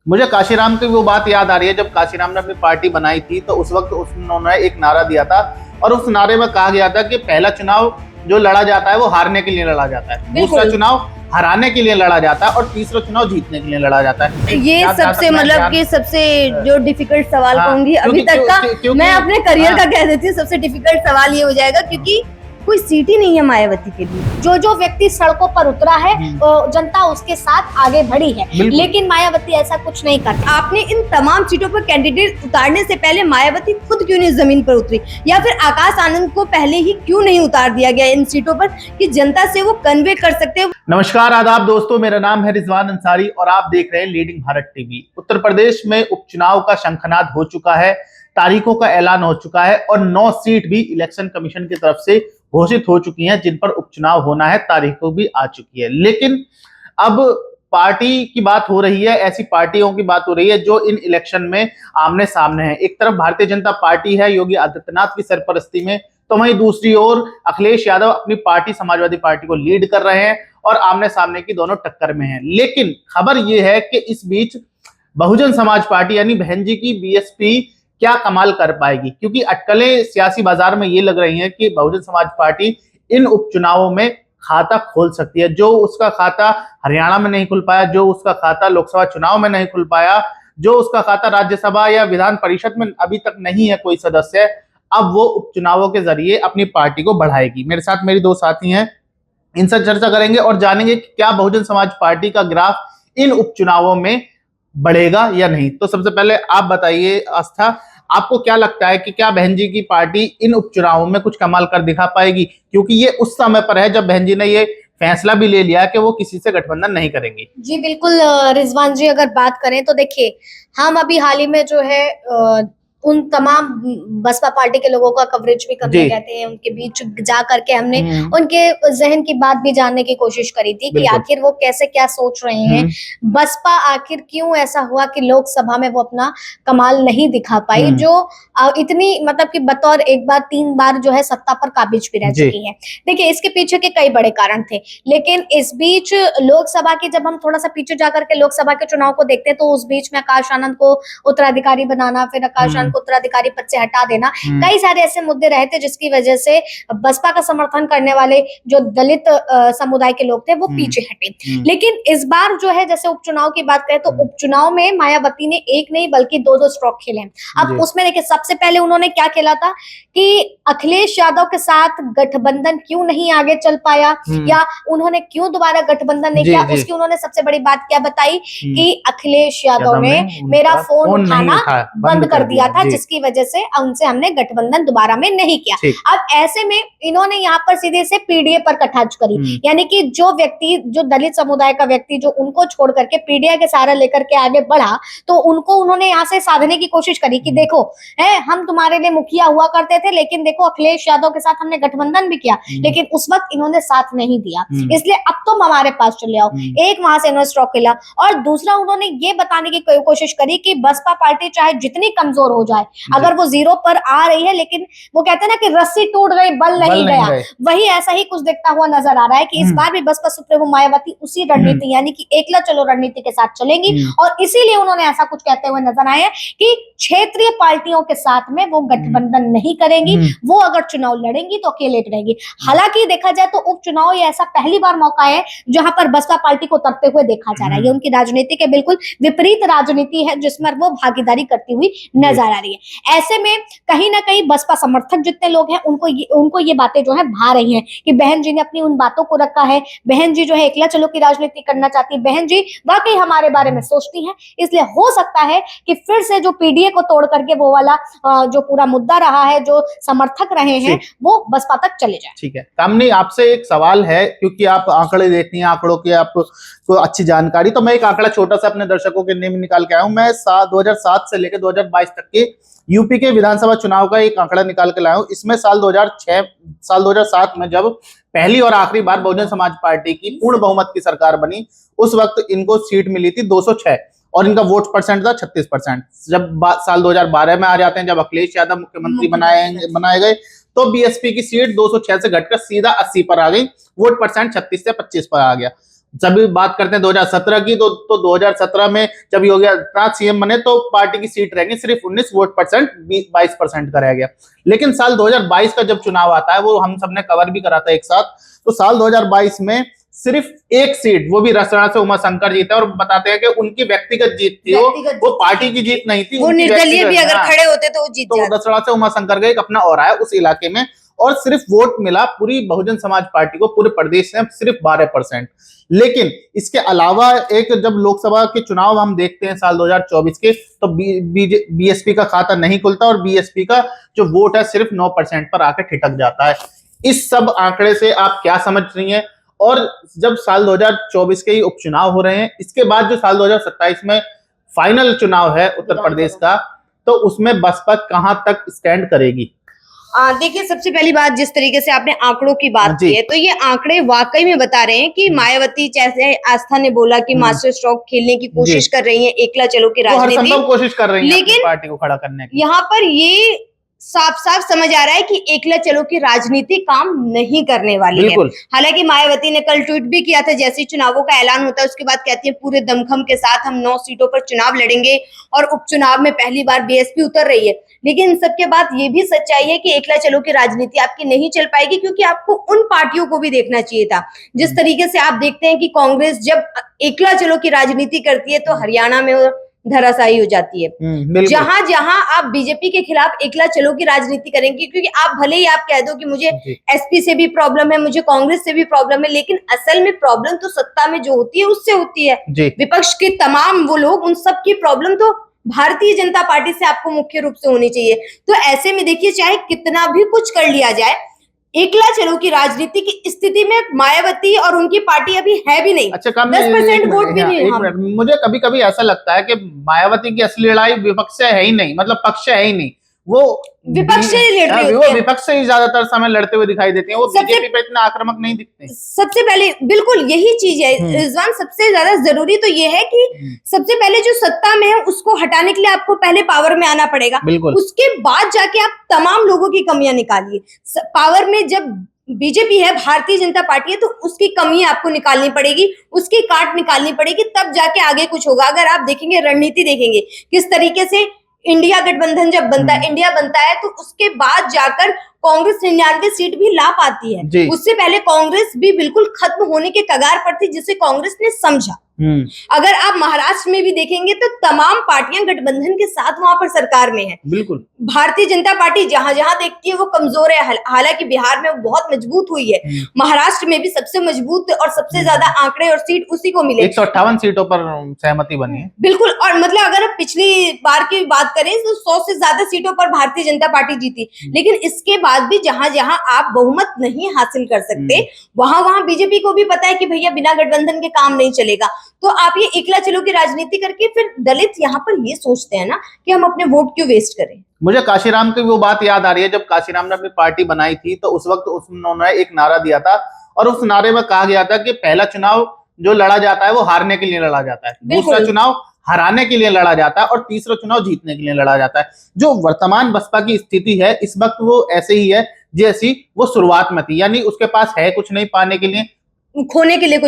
मुझे काशीराम की वो बात याद आ रही है, जब काशीराम ने अपनी पार्टी बनाई थी तो उस वक्त उन्होंने एक नारा दिया था और उस नारे में कहा गया था कि पहला चुनाव जो लड़ा जाता है वो हारने के लिए लड़ा जाता है, दूसरा चुनाव हराने के लिए लड़ा जाता है और तीसरा चुनाव जीतने के लिए लड़ा जाता है। ये सबसे मतलब कि सबसे जो डिफिकल्ट सवाल कहूंगी अभी तक का, मैं अपने करियर का कह देती हूँ सबसे डिफिकल्ट सवाल ये हो जाएगा, क्योंकि कोई सीट ही नहीं है मायावती के लिए। जो व्यक्ति सड़कों पर उतरा है जनता उसके साथ आगे बढ़ी है, लेकिन मायावती ऐसा कुछ नहीं करती। आपने इन तमाम सीटों पर कैंडिडेट उतारने से पहले मायावती खुद क्यों नहीं जमीन पर उतरी, या फिर आकाश आनंद को पहले ही क्यों नहीं उतार दिया गया इन सीटों पर कि जनता से वो कन्वे कर सकते हैं। नमस्कार, आदाब दोस्तों, मेरा नाम है रिजवान अंसारी और आप देख रहे हैं लीडिंग भारत टीवी। उत्तर प्रदेश में उपचुनाव का शंखनाद हो चुका है, तारीखों का ऐलान हो चुका है और 9 सीट भी इलेक्शन कमीशन की तरफ से घोषित हो चुकी हैं जिन पर उपचुनाव होना है, तारीखों भी आ चुकी है। लेकिन अब पार्टी की बात हो रही है, ऐसी पार्टियों की बात हो रही है जो इन इलेक्शन में आमने सामने है। एक तरफ भारतीय जनता पार्टी है योगी आदित्यनाथ की सरपरस्ती में, तो वहीं दूसरी ओर अखिलेश यादव अपनी पार्टी समाजवादी पार्टी को लीड कर रहे हैं और आमने सामने की दोनों टक्कर में हैं। लेकिन खबर यह है कि इस बीच बहुजन समाज पार्टी यानी बहन जी की बीएसपी क्या कमाल कर पाएगी, क्योंकि अटकलें सियासी बाजार में ये लग रही हैं कि बहुजन समाज पार्टी इन उपचुनावों में खाता खोल सकती है। जो उसका खाता हरियाणा में नहीं खुल पाया, जो उसका खाता लोकसभा चुनाव में नहीं खुल पाया, जो उसका खाता राज्यसभा या विधान परिषद में अभी तक नहीं है कोई सदस्य, अब वो उपचुनावों के जरिए अपनी पार्टी को बढ़ाएगी। मेरे साथ मेरी 2 साथी हैं, इनसे चर्चा करेंगे और जानेंगे कि क्या बहुजन समाज पार्टी का ग्राफ इन उपचुनावों में बढ़ेगा या नहीं। तो सबसे पहले आप बताइए आस्था, आपको क्या लगता है कि क्या बहन जी की पार्टी इन उपचुनावों में कुछ कमाल कर दिखा पाएगी, क्योंकि ये उस समय पर है जब बहन जी ने ये फैसला भी ले लिया कि वो किसी से गठबंधन नहीं करेंगी। जी बिल्कुल रिजवान जी, अगर बात करें तो देखिए, हम अभी हाल ही में जो है उन तमाम बसपा पार्टी के लोगों का कवरेज भी करने गए थे, उनके बीच जा करके हमने उनके जहन की बात भी जानने की कोशिश करी थी कि आखिर वो कैसे क्या सोच रहे हैं, बसपा आखिर क्यों ऐसा हुआ कि लोकसभा में वो अपना कमाल नहीं दिखा पाई, जो इतनी मतलब कि बतौर एक बार 3 बार जो है सत्ता पर काबिज भी रह चुकी है। देखिए, इसके पीछे के कई बड़े कारण थे, लेकिन इस बीच लोकसभा की जब हम थोड़ा सा पीछे जाकर के लोकसभा के चुनाव को देखते हैं तो उस बीच में आकाश आनंद को उत्तराधिकारी बनाना, फिर आकाश आनंद उत्तराधिकारी पद से हटा देना, कई सारे ऐसे मुद्दे रहे थे जिसकी वजह से बसपा का समर्थन करने वाले जो दलित समुदाय के लोग थे वो पीछे हटे। लेकिन इस बार जो है, जैसे उपचुनाव की बात करें तो उपचुनाव में मायावती ने एक नहीं बल्कि 2-2 स्ट्रोक खेले। अब उसमें देखिए, सबसे पहले उन्होंने क्या खेला था कि अखिलेश यादव के साथ गठबंधन क्यों नहीं आगे चल पाया, या उन्होंने क्यों दोबारा गठबंधन नहीं किया, उसकी उन्होंने सबसे बड़ी बात क्या बताई कि अखिलेश यादव ने मेरा फोन उठाना बंद कर दिया था, जिसकी वजह से उनसे हमने गठबंधन दोबारा में नहीं किया। अब ऐसे में इन्होंने यहाँ पर सीधे से पीडीए पर कटाक्ष करी, यानी कि जो व्यक्ति, जो दलित समुदाय का व्यक्ति जो उनको छोड़ करके पीडीए के सहारा लेकर के आगे बढ़ा, तो उनको उन्होंने यहाँ से साधने की कोशिश करी कि देखो हम तुम्हारे लिए मुखिया हुआ करते थे, लेकिन देखो अखिलेश यादव के साथ हमने गठबंधन भी किया, लेकिन उस वक्त इन्होंने साथ नहीं दिया, इसलिए अब तुम हमारे पास चले आओ। एक वहां से इन्होंने स्ट्रोक खेला, और दूसरा उन्होंने ये बताने की कोशिश करी कि बसपा पार्टी चाहे जितनी कमजोर हो जाए, अगर वो 0 पर आ रही है, लेकिन वो कहते हैं ना कि रस्सी टूट गई बल नहीं गया, वही ऐसा ही कुछ दिखता हुआ नजर आ रहा है कि इस बार भी बसपा सुप्रीमो मायावती उसी रणनीति यानी कि एकला चलो रणनीति के साथ चलेंगी, और इसीलिए उन्होंने ऐसा कुछ कहते हुए नजर आए कि क्षेत्रीय पार्टियों के साथ में वो गठबंधन नहीं करेंगी, वो अगर चुनाव लड़ेंगी तो अकेले लड़ेंगी। हालांकि देखा जाए तो उपचुनाव ये ऐसा पहली बार मौका है जहां पर बसपा पार्टी को उतरते हुए देखा जा रहा है। ये उनकी राजनीति के बिल्कुल विपरीत राजनीति है जिसमें वो भागीदारी करती हुई नजर आ रही है। ऐसे में कहीं ना कहीं बसपा समर्थक जितने लोग हैं उनको ये बातें जो है भा रही हैं कि बहन जी ने अपनी उन बातों को रखा है, बहन जी जो है एकला चलो की राजनीति करना चाहती है, बहन जी वाकई हमारे बारे में सोचती हैं, इसलिए हो सकता है कि फिर से जो पीडीए को तोड़ करके वो वाला जो पूरा मुद्दा रहा है, जो समर्थक रहे हैं, वो बसपा तक चले जाए। ठीक है कामनी, आपसे एक सवाल है, क्योंकि आप आंकड़े देखती हैं, आंकड़ों की आपको अच्छी जानकारी, तो मैं एक आंकड़ा छोटा सा अपने दर्शकों के लिए निकाल के आया हूं। मैं 2007 से लेकर 2022 तक के यूपी के विधानसभा चुनाव का एक आंकड़ा निकाल के लाया हूं। इसमें साल 2007 में जब पहली और आखिरी बार बहुजन समाज पार्टी की पूर्ण बहुमत की सरकार बनी, उस वक्त इनको सीट मिली थी 206 और इनका वोट परसेंट था 36%। जब साल 2012 में आ जाते हैं, जब अखिलेश यादव मुख्यमंत्री बनाए गए, तो बीएसपी की सीट 206 से घटकर सीधा 80 पर आ गई, वोट परसेंट 36 से 25 पर आ गया। सभी बात करते हैं 2017 की, तो 2017 में जब योगी आदित्यनाथ सीएम बने तो पार्टी की सीट रहेंगी सिर्फ 19 वोट परसेंट, 22% का रह गया। लेकिन साल 2022 का जब चुनाव आता है, वो हम सबने कवर भी करा था एक साथ, तो साल 2022 में सिर्फ एक सीट, वो भी रसना से उमा शंकर जीते, और बताते हैं कि उनकी व्यक्तिगत जीत थी, वो पार्टी की जीत नहीं थी, वो निर्दलीय भी अगर खड़े होते तो वो जीत जाते। तो रसना से उमा शंकर का एक अपना और है उस इलाके में, और सिर्फ वोट मिला पूरी बहुजन समाज पार्टी को पूरे प्रदेश में सिर्फ 12%। लेकिन इसके अलावा एक जब लोकसभा के चुनाव हम देखते हैं साल 2024 के, तो बीएसपी का खाता नहीं खुलता और बीएसपी का जो वोट है सिर्फ 9% पर आकर ठिठक जाता है। इस सब आंकड़े से आप क्या समझ रही हैं? और जब साल 2024 के ही उपचुनाव हो रहे हैं, इसके बाद जो साल 2027 में फाइनल चुनाव है उत्तर प्रदेश का, तो उसमें बसपा कहां तक स्टैंड करेगी? देखिए, सबसे पहली बात, जिस तरीके से आपने आंकड़ों की बात की है, तो ये आंकड़े वाकई में बता रहे हैं कि मायावती, जैसे आस्था ने बोला कि मास्टर स्ट्रोक खेलने की कोशिश कर रही है, एकला चलो की राजनीति कोशिश कर रही है लेकिन पार्टी को खड़ा करने की। यहाँ पर ये साफ साफ समझ आ रहा है कि एकला चलो की राजनीति काम नहीं करने वाली है। हालांकि मायावती ने कल ट्वीट भी किया था, जैसे ही चुनावों का ऐलान होता है उसके बाद कहती है पूरे दमखम के साथ हम 9 सीटों पर चुनाव लड़ेंगे, और उपचुनाव में पहली बार बीएसपी उतर रही है। लेकिन इन सबके बाद ये भी सच्चाई है कि एकला चलो की राजनीति आपकी नहीं चल पाएगी, क्योंकि आपको उन पार्टियों को भी देखना चाहिए था। जिस तरीके से आप देखते हैं कि कांग्रेस जब एकला चलो की राजनीति करती है तो हरियाणा में धराशायी हो जाती है। जहां जहां आप बीजेपी के खिलाफ एकला चलो की राजनीति करेंगे, क्योंकि आप भले ही आप कह दो कि मुझे एसपी से भी प्रॉब्लम है, मुझे कांग्रेस से भी प्रॉब्लम है, लेकिन असल में प्रॉब्लम तो सत्ता में जो होती है उससे होती है। विपक्ष के तमाम वो लोग, उन सब की प्रॉब्लम तो भारतीय जनता पार्टी से आपको मुख्य रूप से होनी चाहिए। तो ऐसे में देखिए, चाहे कितना भी कुछ कर लिया जाए, एकला चलो की राजनीति की स्थिति में मायावती और उनकी पार्टी अभी है भी नहीं। अच्छा, 10% वोट भी नहीं है। मुझे कभी कभी ऐसा लगता है कि मायावती की असली लड़ाई विपक्ष से है ही नहीं, मतलब पक्ष है ही नहीं, वो विपक्ष से लड़ रही वो विपक्ष से ही ज्यादातर समय लड़ते हुए दिखाई देते हैं, वो बीजेपी पे इतना आक्रामक नहीं दिखते। सबसे पहले बिल्कुल यही चीज है रिजवान, सबसे ज्यादा जरूरी तो ये है कि सबसे पहले जो सत्ता में है उसको हटाने के लिए आपको पहले पावर में आना पड़ेगा, उसके बाद जाके आप तमाम लोगों की कमियां निकालिए। पावर में जब बीजेपी है, भारतीय जनता पार्टी है, तो उसकी कमी आपको निकालनी पड़ेगी, उसकी काट निकालनी पड़ेगी, तब जाके आगे कुछ होगा। अगर आप देखेंगे, रणनीति देखेंगे किस तरीके से इंडिया गठबंधन जब बनता है, इंडिया बनता है, तो उसके बाद जाकर कांग्रेस 99 सीट भी ला पाती है। उससे पहले कांग्रेस भी बिल्कुल खत्म होने के कगार पर थी, जिसे कांग्रेस ने समझा। अगर आप महाराष्ट्र में भी देखेंगे तो तमाम पार्टियां गठबंधन के साथ वहां पर सरकार में है। बिल्कुल भारतीय जनता पार्टी जहां जहां देखती है वो कमजोर है, हालांकि बिहार में वो बहुत मजबूत हुई है। महाराष्ट्र में भी सबसे मजबूत और सबसे ज्यादा आंकड़े और सीट उसी को मिले, 158 सीटों पर सहमति बनी है। बिल्कुल, और मतलब अगर पिछली बार की बात करें तो 100 से ज्यादा सीटों पर भारतीय जनता पार्टी जीती। लेकिन इसके बाद भी जहां जहां आप बहुमत नहीं हासिल कर सकते, वहां वहां बीजेपी को भी पता है कि भैया बिना गठबंधन के काम नहीं चलेगा। तो आप ये एकला चलो की राजनीति करके फिर दलित यहाँ पर ये सोचते हैं ना कि हम अपने वोट क्यों वेस्ट करें। मुझे काशीराम की वो बात याद आ रही है, जब काशीराम ने अपनी पार्टी बनाई थी तो उस वक्त उन्होंने एक नारा दिया था, और उस नारे में कहा गया था कि पहला चुनाव जो लड़ा जाता है वो हारने के लिए लड़ा जाता है, दूसरा चुनाव हराने के लिए लड़ा जाता है, और तीसरा चुनाव जीतने के लिए लड़ा जाता है। जो वर्तमान बसपा की स्थिति है इस वक्त, वो ऐसे ही है जैसी वो शुरुआत में थी, यानी उसके पास है कुछ नहीं पाने के लिए, खोने के लिए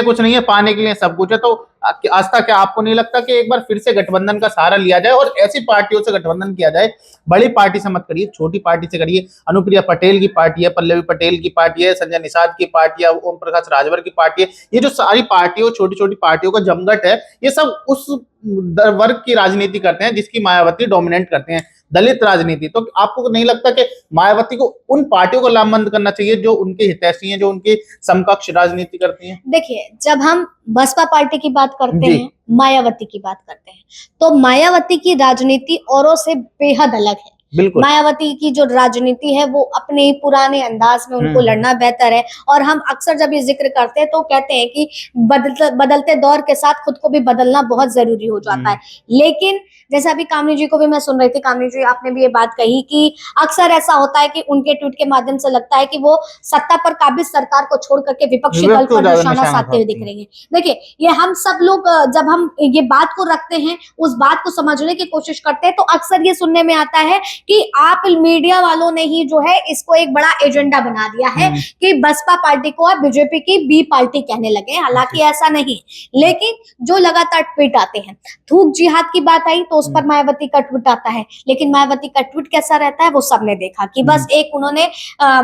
कुछ नहीं है, पाने के लिए सब कुछ है। तो आस्था, क्या आपको नहीं लगता कि एक बार फिर से गठबंधन का सहारा लिया जाए और ऐसी पार्टियों से गठबंधन किया जाए? बड़ी पार्टी से मत करिए, छोटी पार्टी से करिए। अनुप्रिया पटेल की पार्टी है, पल्लवी पटेल की पार्टी है, संजय निषाद की पार्टी है, ओम प्रकाश राजभर की पार्टी है, ये जो सारी पार्टियों, छोटी छोटी पार्टियों का जमघट है, ये सब उस वर्ग की राजनीति करते हैं जिसकी मायावती डोमिनेट करते हैं, दलित राजनीति। तो आपको नहीं लगता कि मायावती को उन पार्टियों को लामबंद करना चाहिए जो उनके हितैषी हैं, जो उनके समकक्ष राजनीति करती हैं? देखिए, जब हम बसपा पार्टी की बात करते हैं, मायावती की बात करते हैं, तो मायावती की राजनीति औरों से बेहद अलग है। मायावती की जो राजनीति है वो अपने ही पुराने अंदाज में उनको लड़ना बेहतर है। और हम अक्सर जब ये जिक्र करते हैं तो कहते हैं कि बदलते दौर के साथ खुद को भी बदलना बहुत जरूरी हो जाता है। लेकिन जैसे अभी कामनी जी को भी मैं सुन रही थी, कामनी जी आपने भी ये बात कही कि अक्सर ऐसा होता है कि उनके ट्वीट के माध्यम से लगता है कि वो सत्ता पर काबिज सरकार को छोड़ करके विपक्षी दल पर निशाना साधते हुए दिख रही है। देखिए, ये हम सब लोग जब हम ये बात को रखते हैं, उस बात को समझने की कोशिश करते हैं, तो अक्सर ये सुनने में आता है कि आप मीडिया वालों ने ही जो है इसको एक बड़ा एजेंडा बना दिया है कि बसपा पार्टी को आप बीजेपी की बी पार्टी कहने लगे। हालांकि ऐसा नहीं, लेकिन जो लगातार ट्वीट आते हैं, थूक जिहाद की बात आई तो उस पर मायावती का ट्वीट आता है, लेकिन मायावती का ट्वीट कैसा रहता है वो सबने देखा कि बस एक उन्होंने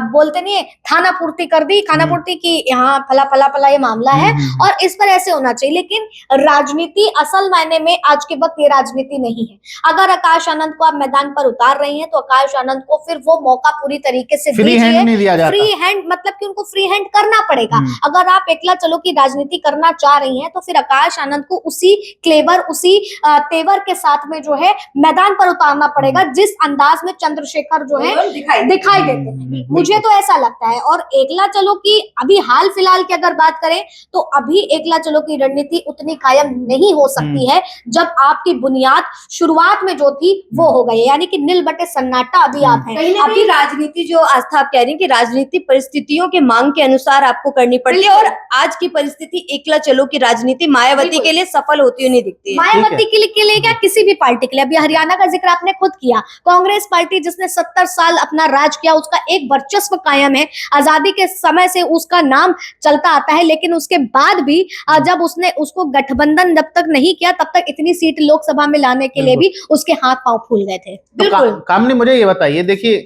बोलते नहीं है थाना पूर्ति कर दी, खाना पूर्ति की यहाँ फला फला फला ये मामला है और इस पर ऐसे होना चाहिए। लेकिन राजनीति असल मायने में आज के वक्त ये राजनीति नहीं है। अगर आकाश आनंद को आप मैदान पर उतार रही हैं तो आकाश आनंद को फिर वो मौका पूरी तरीके से फ्री हैंड नहीं दिया जाता। फ्री हैंड मतलब कि उनको फ्री हैंड करना पड़ेगा। अगर आप एकला चलो की राजनीति करना चाह रही हैं तो फिर आकाश आनंद को उसी क्लेवर, उसी तेवर के साथ में जो है मैदान पर उतारना पड़ेगा जिस अंदाज में चंद्रशेखर जो है दिखाई देते हैं। मुझे तो ऐसा लगता है। और एकला चलो की अभी हाल फिलहाल की अगर बात करें तो अभी एकला चलो की रणनीति उतनी कायम नहीं हो सकती है जब आपकी बुनियाद शुरुआत में जो थी वो हो गई, यानी कि नील बटे सन्नाटा अभी आप हैं। अभी राजनीति जो आस्था आप कह रही हैं कि राजनीति परिस्थितियों के मांग के अनुसार आपको करनी पड़ती है, और आज की परिस्थिति एकला चलो की राजनीति मायावती के लिए सफल होती हुई नहीं दिखती है। मायावती के लिए क्या, किसी भी पार्टी के लिए। अभी हरियाणा का जिक्र आपने खुद किया, कांग्रेस पार्टी जिसने 70 साल अपना राज किया, उसका एक वर्चस्व कायम है। आजादी के समय से उसका नाम चलता आता है, लेकिन उसके बाद भी जब उसने उसको गठबंधन जब तक नहीं किया तब तक इतनी सीट लोकसभा में लाने के लिए भी उसके हाथ पांव फूल गए थे। बिल्कुल। कामनी मुझे ये बताइए, देखिए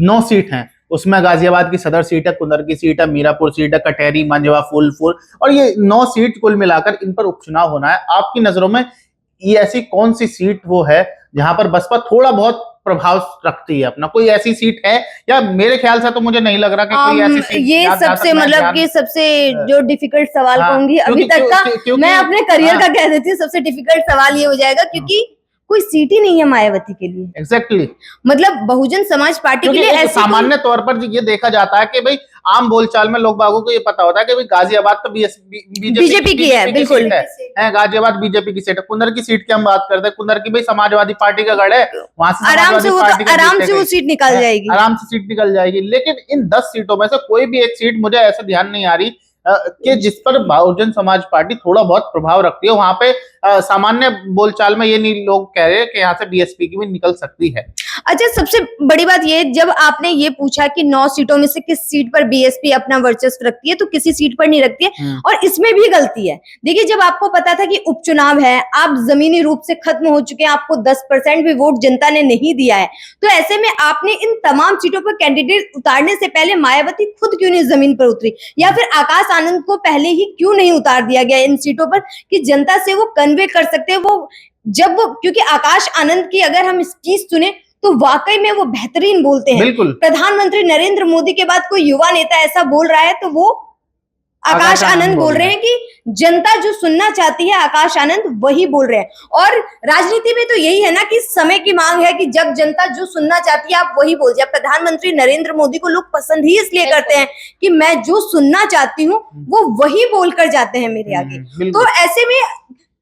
9 सीट हैं, उसमें गाजियाबाद की सदर सीट है, कुंदर की सीट है, मीरापुर सीट है, कटहरी, मंझवा, फूलपुर, और ये 9 सीट कुल मिलाकर इन पर उपचुनाव होना है। आपकी नजरों में ये ऐसी कौन सी सीट वो है जहां पर बसपा थोड़ा बहुत प्रभाव रखती है अपना? कोई ऐसी सीट है, या मेरे ख्याल से तो मुझे नहीं लग रहा कि कोई ऐसी सीट। ये सबसे मतलब कि सबसे जो डिफिकल्ट सवाल कहूंगी अभी तक का, मैं अपने करियर का कह देती हूँ, सबसे डिफिकल्ट सवाल ये हो जाएगा क्योंकि कोई सीट ही नहीं है मायावती के लिए। एग्जैक्टली। मतलब बहुजन समाज पार्टी के लिए ऐसे सामान्य तौर पर ये देखा जाता है कि भाई आम बोलचाल में लोग बागों को ये पता होता है कि भाई गाजियाबाद तो बीजेपी की है, बिल्कुल है, गाजियाबाद बीजेपी की सीट है। कुंदर की सीट की हम बात करते हैं, कुंदर की भाई समाजवादी पार्टी का गढ़ है, वहां से आराम से वो सीट निकल जाएगी, आराम से सीट निकल जाएगी। लेकिन इन 10 सीटों में से कोई भी एक सीट मुझे ऐसा ध्यान नहीं आ रही कि जिस पर बहुजन समाज पार्टी थोड़ा बहुत प्रभाव रखती है। वहां पे सामान्य बोलचाल में ये नहीं लोग कह रहे हैं कि यहाँ से बीएसपी की भी निकल सकती है। अच्छा, सबसे बड़ी बात ये, जब आपने ये पूछा कि 9 सीटों में से किस सीट पर बीएसपी अपना वर्चस्व रखती है, तो किसी सीट पर नहीं रखती है, और इसमें भी गलती है। देखिए, जब आपको पता था कि उपचुनाव है, आप जमीनी रूप से खत्म हो चुके हैं, आपको 10% भी वोट जनता ने नहीं दिया है, तो ऐसे में आपने इन तमाम सीटों पर कैंडिडेट उतारने से पहले मायावती खुद क्यों नहीं जमीन पर उतरी, या फिर आकाश आनंद को पहले ही क्यों नहीं उतार दिया गया इन सीटों पर कि जनता से वो कन्वे कर सकते हैं। वो जब वो, क्योंकि आकाश आनंद की अगर हम स्पीच सुने तो वाकई में वो बेहतरीन बोलते हैं। प्रधानमंत्री नरेंद्र मोदी के बाद कोई युवा नेता ऐसा बोल रहा है तो वो आकाश आनंद बोल रहे हैं कि जनता जो सुनना चाहती है आकाश आनंद वही बोल रहे हैं। और राजनीति में तो यही है ना कि समय की मांग है कि जब जनता जो सुनना चाहती है आप वही बोल जाए। प्रधानमंत्री नरेंद्र मोदी को लोग पसंद ही इसलिए करते हैं कि मैं जो सुनना चाहती हूँ वो वही बोलकर जाते हैं मेरे आगे। तो ऐसे में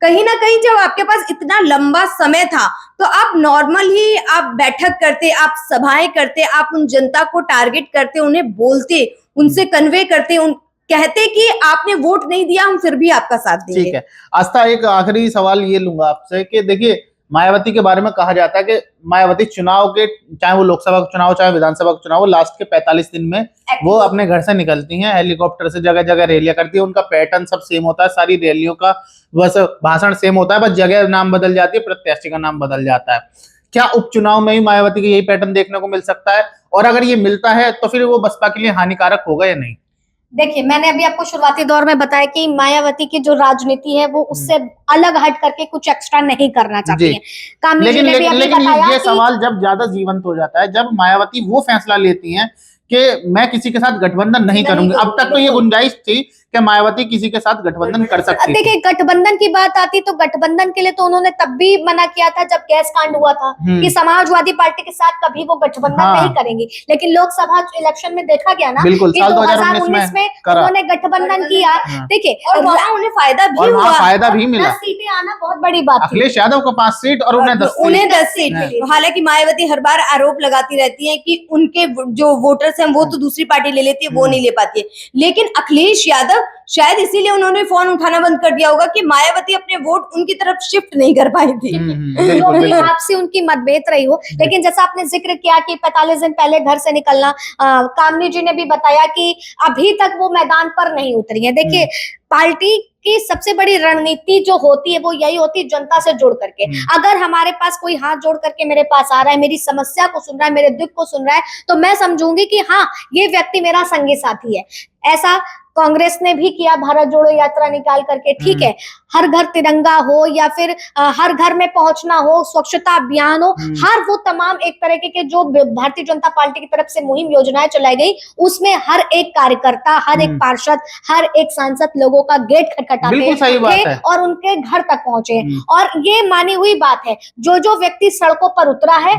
कहीं ना कहीं जब आपके पास इतना लंबा समय था तो आप नॉर्मल ही आप बैठक करते, आप सभाएं करते, आप उन जनता को टारगेट करते, उन्हें बोलते, उनसे कन्वे करते, उन कहते कि आपने वोट नहीं दिया, हम फिर भी आपका साथ देंगे। ठीक है आस्था, एक आखिरी सवाल ये लूंगा आपसे कि देखिए मायावती के बारे में कहा जाता है कि मायावती चुनाव के, चाहे वो लोकसभा का चुनाव चाहे विधानसभा का चुनाव, लास्ट के 45 दिन में वो अपने घर से निकलती हैं, हेलीकॉप्टर से जगह जगह रैलियां करती है। उनका पैटर्न सब सेम होता है, सारी रैलियों का बस भाषण सेम होता है, बस जगह नाम बदल जाती है, प्रत्याशी का नाम बदल जाता है। क्या उपचुनाव में ही मायावती का यही पैटर्न देखने को मिल सकता है? और अगर ये मिलता है तो फिर वो बसपा के लिए हानिकारक होगा या नहीं? देखिए, मैंने अभी आपको शुरुआती दौर में बताया कि मायावती की जो राजनीति है वो उससे अलग हट करके कुछ एक्स्ट्रा नहीं करना चाहती है। लेकिन ये सवाल जब ज्यादा जीवंत हो जाता है, जब मायावती वो फैसला लेती हैं कि मैं किसी के साथ गठबंधन नहीं करूंगी। अब तक तो ये गुंजाइश थी कि मायावती किसी के साथ गठबंधन कर सकती है। देखिए, गठबंधन की बात आती तो गठबंधन के लिए तो उन्होंने तब भी मना किया था जब गैस कांड हुआ था कि समाजवादी पार्टी के साथ कभी वो गठबंधन नहीं करेंगी। लेकिन लोकसभा इलेक्शन में देखा गया ना कि 2019 में उन्होंने गठबंधन किया। देखिए, और वहाँ उन्हें फायदा भी हुआ, फायदा भी मिला। 10 सीटें आना बहुत बड़ी बात थी। अखिलेश यादव को 5 सीट और उन्हें 10 सीट मिली। हालांकि मायावती हर बार आरोप लगाती रहती है कि उनके जो वोटर्स हैं वो तो दूसरी पार्टी ले लेती है, वो नहीं ले पाती है। लेकिन अखिलेश यादव शायद इसीलिए उन्होंने फोन उठाना बंद कर दिया होगा कि मायावती अपने वोट उनकी तरफ शिफ्ट नहीं कर पाई थी। जो भी आपसे उनकी मतभेद रही हो, लेकिन जैसा आपने जिक्र किया कि 45 दिन पहले घर से निकलना, कामनी जी ने भी बताया कि अभी तक वो मैदान पर नहीं उतरी है। देखिए, पार्टी की सबसे बड़ी रणनीति जो होती है वो यही होती है, जनता से जुड़ करके। अगर हमारे पास कोई हाथ जोड़ करके मेरे पास आ रहा है, मेरी समस्या को सुन रहा है, मेरे दुख को सुन रहा है, तो मैं समझूंगी कि हाँ, ये व्यक्ति मेरा संगी साथी है। ऐसा कांग्रेस ने भी किया, भारत जोड़ो यात्रा निकाल करके, ठीक है, हर घर तिरंगा हो या फिर हर घर में पहुंचना हो, स्वच्छता अभियान हो, हर वो तमाम एक तरीके के जो भारतीय जनता पार्टी की तरफ से मुहिम योजनाएं चलाई गई, उसमें हर एक कार्यकर्ता, हर एक पार्षद, हर एक सांसद लोगों का गेट खटखटाते थे और उनके घर तक पहुंचे। और ये मानी हुई बात है, जो जो व्यक्ति सड़कों पर उतरा है,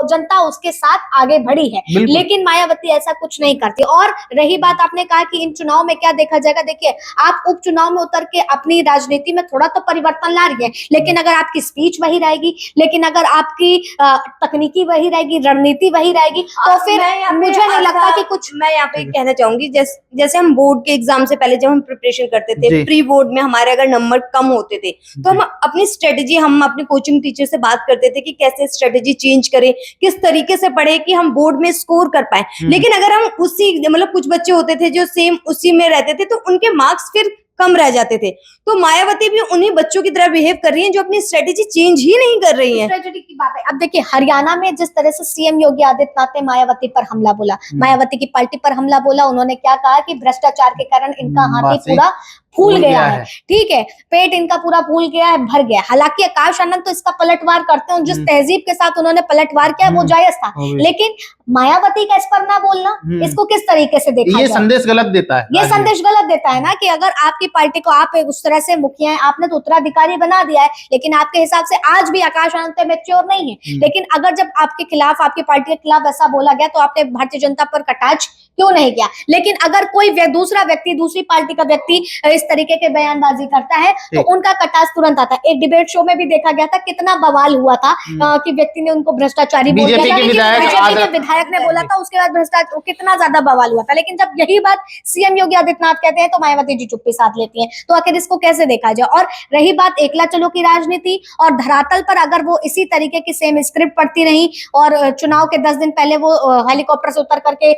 जनता उसके साथ आगे बढ़ी है। लेकिन मायावती ऐसा कुछ नहीं करती। और रही बात, आपने कहा कि इन चुनाव में क्या देखा जाएगा, देखिए, आप उपचुनाव में उतर के अपनी राजनीति में थोड़ा तो परिवर्तन ला रही है, लेकिन अगर आपकी स्पीच वही रहेगी, लेकिन अगर आपकी तकनीकी वही रहेगी, रणनीति वही रहेगी, तो फिर मुझे नहीं लगता कि कुछ। मैं यहाँ पे कहना चाहूंगी, जैसे हम बोर्ड के एग्जाम से पहले जब हम प्रिपरेशन करते थे, प्री बोर्ड में हमारे अगर नंबर कम होते थे, तो हम अपनी स्ट्रेटेजी, हम अपने कोचिंग टीचर से बात करते थे कि कैसे स्ट्रेटेजी चेंज करें, किस तरीके से पढ़े कि हम बोर्ड में स्कोर कर पाए। लेकिन अगर हम उसी, मतलब कुछ बच्चे होते थे जो सेम उसी में रहते थे, तो उनके मार्क्स फिर कम रह जाते थे। तो मायावती भी उन्हीं बच्चों की तरह बिहेव कर रही हैं जो अपनी स्ट्रेटेजी चेंज ही नहीं कर रही हैं। स्ट्रेटेजी की बात है, अब देखिए, हरियाणा में जिस तरह से सीएम योगी आदित्यनाथ ने मायावती पर हमला बोला, मायावती की पार्टी पर हमला बोला, उन्होंने क्या कहा कि भ्रष्टाचार के कारण इनका हाथी पूरा फूल गया है, ठीक है, पेट इनका पूरा फूल गया है, भर गया। हालांकि आकाश आनंद तो इसका पलटवार करते हैं, जिस तहजीब के साथ उन्होंने पलटवार किया वो जायज था, लेकिन मायावती का इस पर ना बोलना, इसको किस तरीके से देखा ये संदेश गलत देता है। ये संदेश गलत देता है ना, कि अगर आपकी पार्टी को आप उस तरह से मुखिया है, आपने तो उत्तराधिकारी बना दिया है, लेकिन आपके हिसाब से आज भी आकाश आनंद मैच्योर नहीं है। लेकिन अगर जब आपके खिलाफ, आपकी पार्टी के खिलाफ ऐसा बोला गया, तो आपने भारतीय जनता पर कटाक्ष क्यों नहीं किया? लेकिन अगर कोई दूसरा व्यक्ति, दूसरी पार्टी का व्यक्ति इस तरीके के बयानबाजी करता है, तो उनका कटाक्ष तुरंत आता है। एक डिबेट शो में भी देखा गया था, कितना बवाल हुआ था कि व्यक्ति ने उनको भ्रष्टाचारी बोल दिया था, बीजेपी के विधायक ने बोला था, उसके बाद भ्रष्टाचार, कितना ज्यादा बवाल हुआ था। लेकिन जब यही बात सीएम योगी आदित्यनाथ कहते हैं, तो मायावती जी चुप्पी साध लेती हैं। तो आखिर इसको कैसे देखा जाए? और रही बात एकला चलो की राजनीति, और धरातल पर अगर वो इसी तरीके की सेम स्क्रिप्ट पढ़ती रही और चुनाव के 10 दिन पहले वो हेलीकॉप्टर से उतर करके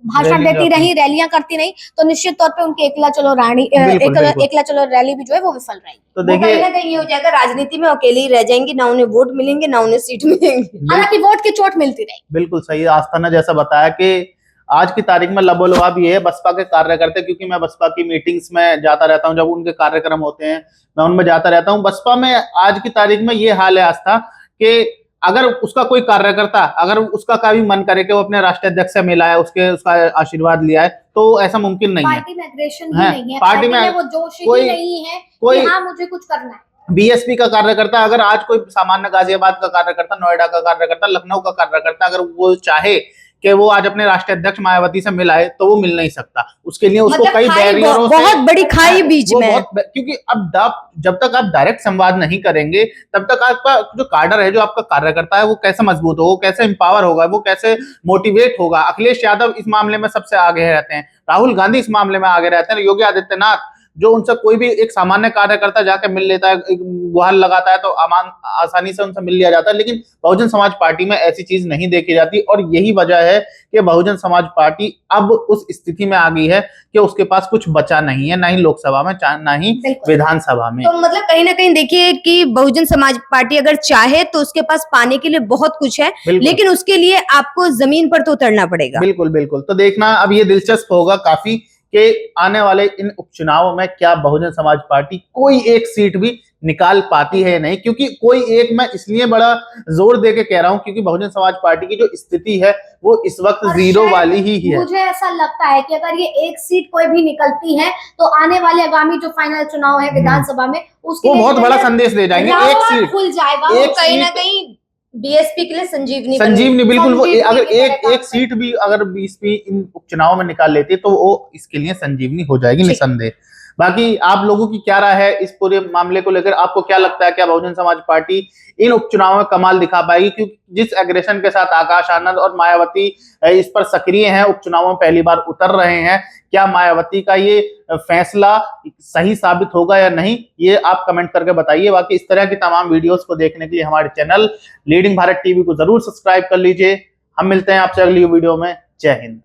भाषण देती रही, रैलियां करती रही, तो निश्चित तौर पे उनकी एकला चलो एकला चलो रैली भी जो है वो विफल रहेगी। तो देखिए, कहीं ना कहीं ये हो जाएगा, राजनीति में अकेले ही रह जाएंगी, ना उन्हें वोट मिलेंगे, ना उन्हें सीट मिलेंगी। हालांकि वोट की चोट मिलती रहेगी। बिल्कुल सही। आस्थाना जैसा बताया कि आज की तारीख में लबोलवाब ये है बसपा के कार्यकर्ता, क्योंकि मैं बसपा की मीटिंग्स में जाता रहता हूं, जब उनके कार्यक्रम होते हैं मैं उनमें जाता रहता हूं। बसपा में आज की तारीख में ये हाल है आस्था कि अगर उसका कोई कार्यकर्ता, अगर उसका कभी मन करे कि वो अपने राष्ट्रीय अध्यक्ष से मिला है, उसका आशीर्वाद लिया है, तो ऐसा मुमकिन नहीं है। पार्टी में एग्रेशन भी नहीं है, पार्टी में वो जोश ही नहीं है कि हाँ मुझे कुछ करना है। बीएसपी का कार्यकर्ता, अगर आज कोई सामान्य गाजियाबाद का कार्यकर्ता, नोएडा का कार्यकर्ता, लखनऊ का कार्यकर्ता, अगर वो चाहे कि वो आज अपने राष्ट्रीय अध्यक्ष मायावती से मिलाए, तो वो मिल नहीं सकता। उसके लिए उसको कई बैरियरों से, बहुत बड़ी खाई बीच में, क्योंकि अब जब तक आप डायरेक्ट संवाद नहीं करेंगे, तब तक आपका जो कार्डर है, जो आपका कार्यकर्ता है, वो कैसे मजबूत होगा, वो कैसे एम्पावर होगा, वो कैसे मोटिवेट होगा। अखिलेश यादव इस मामले में सबसे आगे रहते हैं, राहुल गांधी इस मामले में आगे रहते हैं, योगी आदित्यनाथ, जो उनसे कोई भी एक सामान्य कार्यकर्ता जाके मिल लेता है, गुहार लगाता है, तो आसानी से उनसे मिल लिया जाता है। लेकिन बहुजन समाज पार्टी में ऐसी चीज नहीं देखी जाती, और यही वजह है कि बहुजन समाज पार्टी अब उस स्थिति में आ गई है कि उसके पास कुछ बचा नहीं है, ना ही लोकसभा में, ना ही विधानसभा में। तो मतलब कहीं ना कहीं देखिए कि बहुजन समाज पार्टी अगर चाहे तो उसके पास पाने के लिए बहुत कुछ है, लेकिन उसके लिए आपको जमीन पर तो उतरना पड़ेगा। बिल्कुल बिल्कुल। तो देखना अब ये दिलचस्प होगा काफी कि आने वाले इन उपचुनावों में क्या बहुजन समाज पार्टी कोई एक सीट भी निकाल पाती है नहीं। क्योंकि कोई एक, मैं इसलिए बड़ा जोर दे के कह रहा हूं क्योंकि बहुजन समाज पार्टी की जो स्थिति है वो इस वक्त जीरो वाली ही है। मुझे ऐसा लगता है कि अगर ये एक सीट कोई भी निकलती है, तो आने वाले आगामी जो फाइनल चुनाव है विधानसभा में, उसके वो बहुत बड़ा संदेश दे जाएंगे। एक सीट खुल जाएगा, कहीं ना कहीं बीएसपी के लिए संजीवनी बिल्कुल। वो अगर एक सीट भी अगर बीएसपी इन उपचुनाव में निकाल लेती है, तो वो इसके लिए संजीवनी हो जाएगी निसंदेह। बाकी आप लोगों की क्या राय है इस पूरे मामले को लेकर? आपको क्या लगता है, क्या बहुजन समाज पार्टी इन उपचुनावों में कमाल दिखा पाएगी? क्योंकि जिस एग्रेशन के साथ आकाश आनंद और मायावती इस पर सक्रिय हैं, उपचुनावों में पहली बार उतर रहे हैं, क्या मायावती का ये फैसला सही साबित होगा या नहीं, ये आप कमेंट करके बताइए। बाकी इस तरह की तमाम वीडियोस को देखने के लिए हमारे चैनल लीडिंग भारत टीवी को जरूर सब्सक्राइब कर लीजिए। हम मिलते हैं आपसे अगली वीडियो में। जय हिंद।